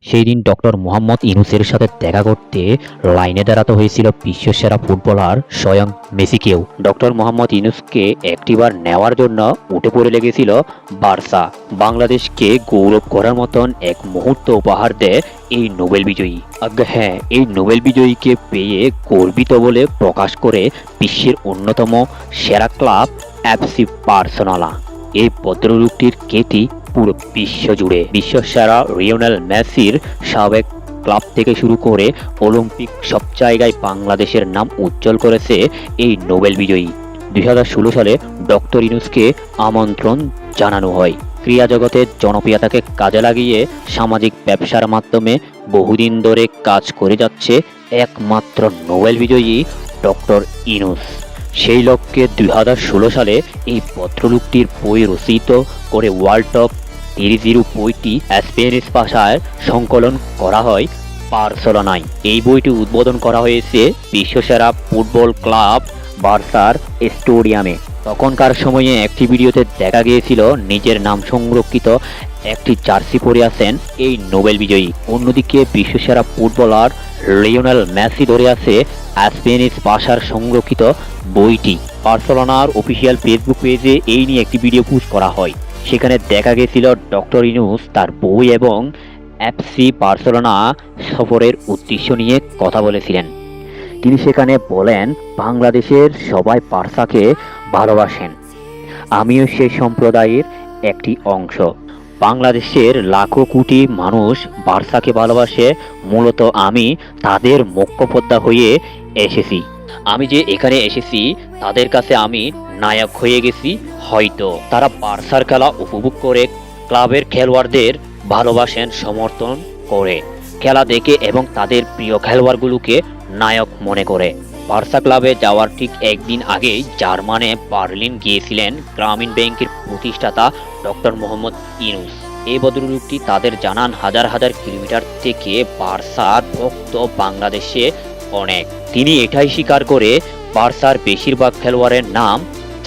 সেই দিন ডক্টর মোহাম্মদ ইউনূসের সাথে দেখা করতে লাইনে দাঁড়াতে হয়েছিল বিশ্বসেরা ফুটবলার স্বয়ং মেসিকেও। ডক্টর মোহাম্মদ ইউনূসকে একটিবার নেওয়ার জন্য উঠে পড়ে লেগেছিল বার্সা। বাংলাদেশকে গৌরব করার মতন এক মুহূর্ত উপহার দেয় এই নোবেল বিজয়ী। হ্যাঁ, এই নোবেল বিজয়ীকে পেয়ে গর্বিত বলে প্রকাশ করে বিশ্বের অন্যতম সেরা ক্লাব এফসি বার্সেলোনা। এই ভদ্রলোকটির খ্যাতি পুরো বিশ্ব জুড়ে। বিশ্বসেরা লিওনেল মেসির সাবেক ক্লাব থেকে শুরু করে অলিম্পিক সব জায়গায় বাংলাদেশের নাম উজ্জ্বল করেছে এই নোবেল বিজয়ী। 2016 সালে ডক্টর ইউনূসকে আমন্ত্রণ জানানো হয়। ক্রীড়া জগতের জনপ্রিয়তাকে কাজে লাগিয়ে সামাজিক ব্যবসার মাধ্যমে বহুদিন ধরে কাজ করে যাচ্ছে একমাত্র নোবেল বিজয়ী ডক্টর ইউনূস। সেই লক্ষ্যে 2016 সালে এই ভদ্রলোকটির বই রচিত করে ওয়ার্ল্ড টপ 30 বইটি স্প্যানিশ ভাষায় সংকলন করা হয় বার্সেলোনায়। এই বইটি উদ্বোধন করা হয়েছে বিশ্বসেরা ফুটবল ক্লাব বার্সার স্টেডিয়ামে। তখনকার সময়ে একটি ভিডিওতে দেখা গিয়েছিল নিজের নাম সংরক্ষিত একটি জার্সি পরে আছেন এই নোবেল বিজয়ী। অন্যদিকে বিশ্বসেরা ফুটবলার লিওনেল মেসি ধরে আছে স্প্যানিশ ভাষার সংরক্ষিত বইটি। বার্সেলোনার অফিসিয়াল ফেসবুক পেজে এই নিয়ে একটি ভিডিও পোস্ট করা হয়। সেখানে দেখা গেছিল ডক্টর ইউনূস তার বই এবং এফসি বার্সেলোনা সফরের উদ্দেশ্য নিয়ে কথা বলেছিলেন। তিনি সেখানে বলেন, বাংলাদেশের সবাই বার্সাকে ভালোবাসেন, আমিও সেই সম্প্রদায়ের একটি অংশ। বাংলাদেশের লাখো কোটি মানুষ বার্সাকে ভালোবাসে, মূলত আমি তাদের মুখপদ্মা হয়ে এসেছি। আমি যে এখানে এসেছি তাদের কাছে আমি নায়ক হয়ে গেছি। হয়তো তারা বার্সার খেলা উপভোগ করে, ক্লাবের খেলোয়াড়দের ভালোবাসেন, সমর্থন করে, খেলা দেখে এবং তাদের প্রিয় খেলোয়াড়গুলোকে নায়ক মনে করে। বার্সা ক্লাবে যাওয়ার ঠিক একদিন আগেই জার্মানে বার্লিন গিয়েছিলেন গ্রামীণ ব্যাংকের প্রতিষ্ঠাতা ডক্টর মোহাম্মদ ইউনূস। এই ভদ্রলোকটি তাদের জানান হাজার হাজার কিলোমিটার থেকে বার্সার ভক্ত বাংলাদেশে অনেক। তিনি এটাই স্বীকার করে বার্সার বেশিরভাগ খেলোয়াড়ের নাম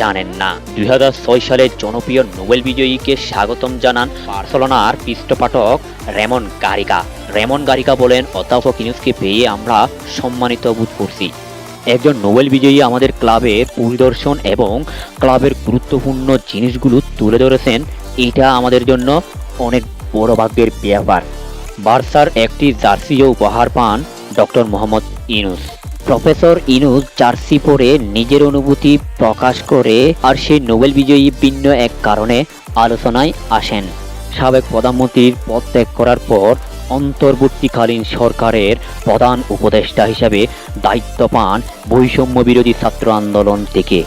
জানেন না। 2006 সালে জনপ্রিয় নোবেল বিজয়ীকে স্বাগতম জানান বার্সেলোনার পৃষ্ঠপাঠক রেমন গারিকা বলেন, অধ্যাপক ইউনূসকে পেয়ে আমরা সম্মানিত বোধ করছি। একজন নোবেল বিজয়ী আমাদের ক্লাবে পরিদর্শন এবং ক্লাবের গুরুত্বপূর্ণ জিনিসগুলো তুলে ধরেছেন, এটা আমাদের জন্য অনেক বড় ভাগ্যের ব্যাপার। বার্সার একটি জার্সিও উপহার পান doctor Mohammad Yunus. Professor Yunus jersey পরে নিজের অনুভূতি প্রকাশ করে, আর সেই নোবেল বিজয়ী ভিন্ন এক কারণে আলোচনায় আসেন। সাবেক প্রধানমন্ত্রীর পদ ত্যাগ করার পর অন্তর্বর্তীকালীন সরকারের প্রধান উপদেষ্টা হিসাবে দায়িত্ব পান বৈষম্য বিরোধী ছাত্র আন্দোলন থেকে।